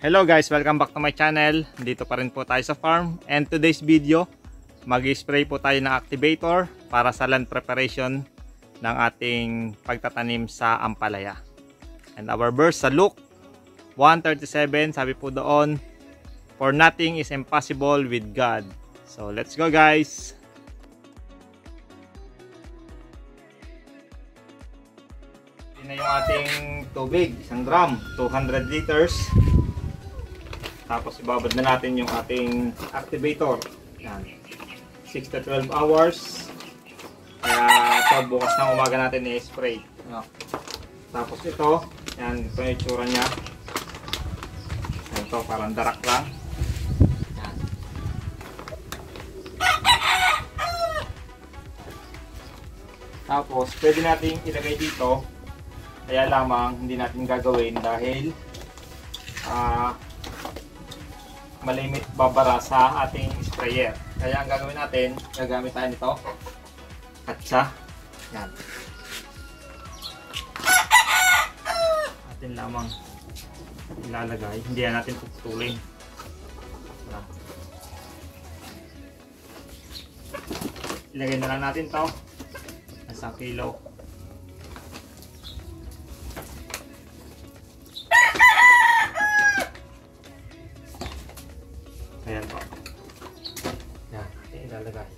Hello guys, welcome back to my channel. Dito pa rin po tayo sa farm, and today's video mag-spray po tayo ng activator para sa land preparation ng ating pagtatanim sa ampalaya. And our verse sa Luke 1:37, sabi po doon, "For nothing is impossible with God." So let's go guys. Ito na yung ating tubig, isang drum, 200 liters. Tapos ibabad na natin yung ating activator. Yan. 6 to 12 hours. Kaya ito, bukas ng umaga natin i-spray. Tapos ito, yan, ito yung itsura niya. Yan, ito, parang darak lang. Yan. Tapos, pwede natin ilagay dito. Kaya lamang, hindi natin gagawin dahil malimit babara sa ating sprayer. Kaya ang gagawin natin, gagamit tayo nito. Katsa. Yan. Atin lamang ilalagay. Hindi na natin puputulin. Ilagay na lang natin to. Nasa kilo. Ayan po. Yan, ilalagay.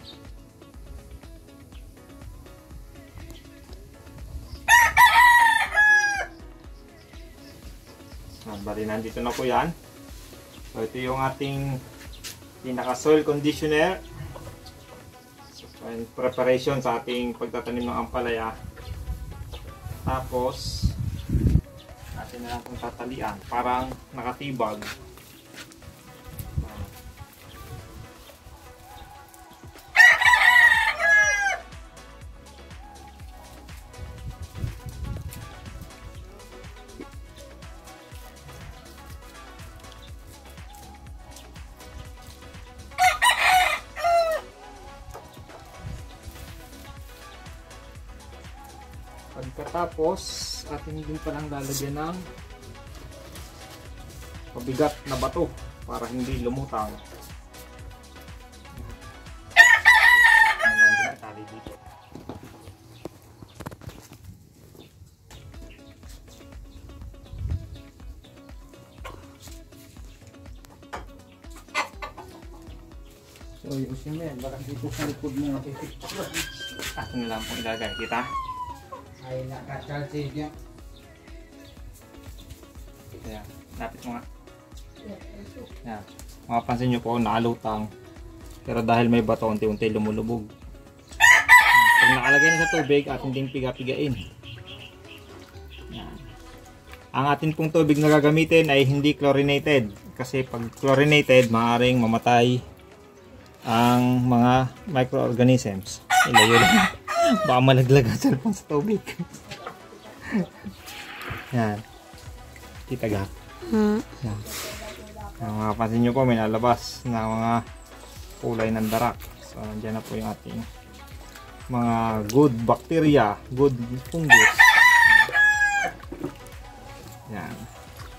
Bali, nandito na po yan. So, ito yung ating pinaka soil conditioner. So, preparation sa ating pagtatanim ng ampalaya. Tapos, natin na lang itong tatalian. Parang nakatibag. Pagkatapos, atin din palang lalagyan ng mabigat na bato para hindi lumutang. Nandun na tali dito. So, ayusin mo yan. Baka dito sa likod mo nakikita. Atin na lang pong ilagay. Kita? Ay, nakacharge niya. Ayan. Lapit mo nga. Ayan. Makapansin nyo po, naalutang. Pero dahil may bato, unti-unti lumulubog. Pag nakalagay na sa tubig, atin ding piga-pigain. Ayan. Ang atin pong tubig na gagamitin ay hindi chlorinated. Kasi pag chlorinated, maaaring mamatay ang mga microorganisms. Ilayo lang. Baka malaglag ang cellphone sa tubig. Yan. Kita ga? Yan. Mapapansin nyo po, may nalabas na mga kulay ng darak. So, nandiyan na po yung ating mga good bacteria, good fungus. Yan.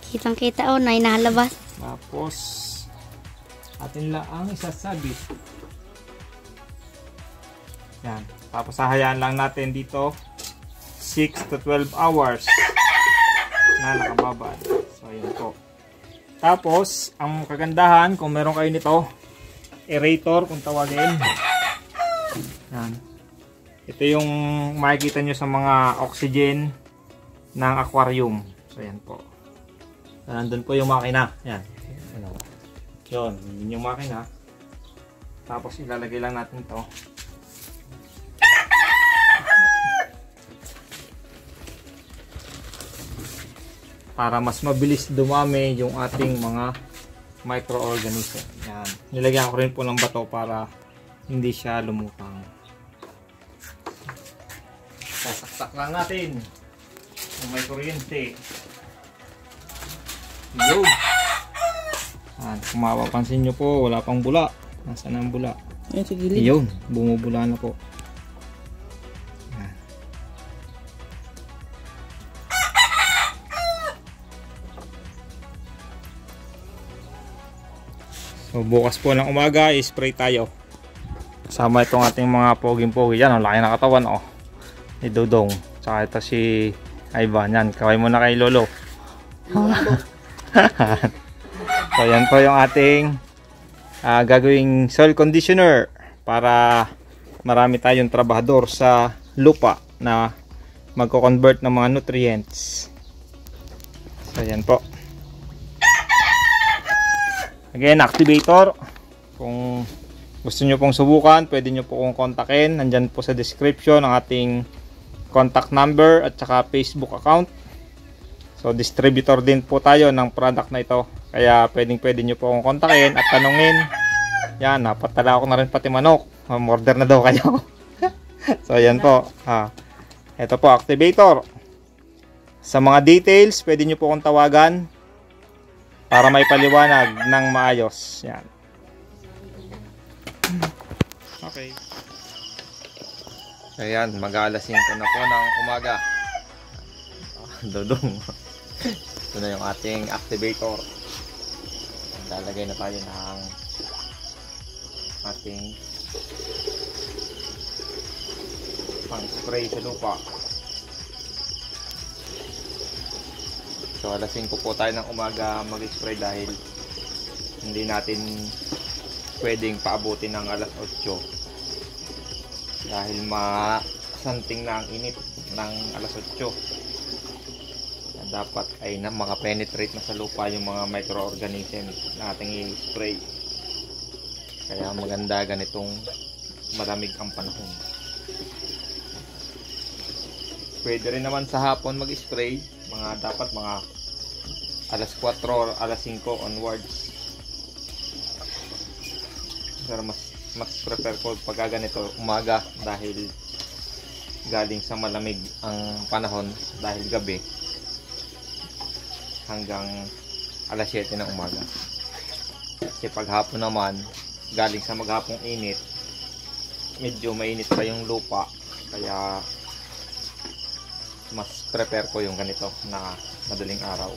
Kitang-kita o, na inalabas. Tapos, atin lang ang isasabit. Yan. Tapos hahayaan lang natin dito 6 to 12 hours na nakababad. So ayan po. Tapos ang kagandahan, kung meron kayo nito, aerator kung tawagin. Yan. Ito yung makikita nyo sa mga oxygen ng aquarium. So ayan po. Nandun po yung makina. Yan. Yun. Yun yung makina. Tapos ilalagay lang natin ito. Para mas mabilis dumami yung ating mga microorganism. Yan. Nilagyan ko rin po ng bato para hindi siya lumutang. Sasaksak lang natin kung may kuryente. Yo! Yan. Kung mapapansin nyo po, wala pang bula. Nasaan ang bula? Yan sa gilid. Yun, bumubula na po. So, bukas po ng umaga, i-spray tayo. Kasama itong ating mga poging-pogi. Yan, ang laki na katawan, oh. Ni Dodong. Tsaka ito si Ivan. Yan, kaway muna kay Lolo. So, yan po yung ating gagawing soil conditioner para marami tayong trabahador sa lupa na magko-convert ng mga nutrients. So, yan po. Again, activator. Kung gusto nyo pong subukan, pwede nyo po kong kontakin. Nandyan po sa description ang ating contact number at saka Facebook account. So, distributor din po tayo ng product na ito. Kaya pwede nyo po akong kontakin at tanungin. Yan, napatala ko na rin pati manok. Order na daw kayo. So, yan po. Ito po, activator. Sa mga details, pwede nyo po akong tawagan para may paliwanag ng maayos. Yan. Okay. Ayan, mag-aalasin ko na po ng umaga. Dodong. Ito na yung ating activator. Lalagay na tayo ng ating pang-spray sa lupa. So, alasin ko po tayo ng umaga mag-spray dahil hindi natin pwedeng paabutin ng alas 8 dahil masanting na ang init ng alas 8. Dapat ay makapenetrate na sa lupa yung mga microorganisms na ating i-spray. Kaya maganda ganitong malamig ang panahon. Pwede rin naman sa hapon mag-spray, dapat mga alas 4 or alas 5 onwards. Pero mas prefer ko pag ganito umaga dahil galing sa malamig ang panahon dahil gabi hanggang alas 7 ng umaga. Kasi pag hapon naman galing sa maghapong init, medyo mainit pa yung lupa, kaya mas prefer ko yung ganito na madaling araw.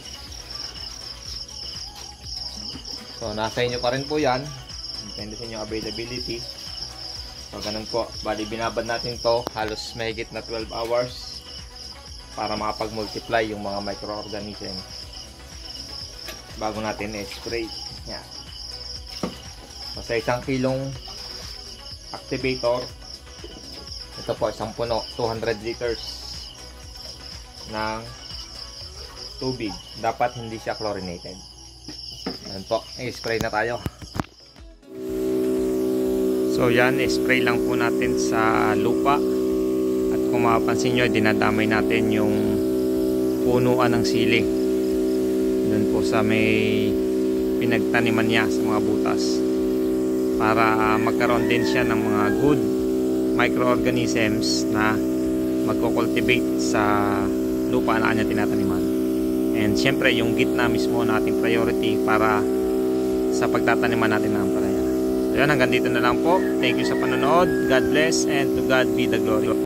So, nasa inyo pa rin po yan. Depende sa inyo availability. So, ganun po. Bali, binabad natin to halos mahigit na 12 hours para makapag-multiply yung mga microorganisms bago natin i-spray. Yan. So, sa 1 kilong activator, ito po, isang puno, 200 liters ng tubig. Dapat hindi siya chlorinated. Yan po, i-spray na tayo. So yan, i-spray lang po natin sa lupa. At kung mapapansin nyo, dinadamay natin yung punuan ng sili. Doon po sa may pinagtaniman niya sa mga butas. Para magkaroon din siya ng mga good microorganisms na magko-cultivate sa lupa na kanya tinataniman. And syempre yung gitna mismo na ating priority para sa pagtataniman natin ng ampalaya. So yan, hanggang dito na lang po. Thank you sa panonood. God bless and to God be the glory.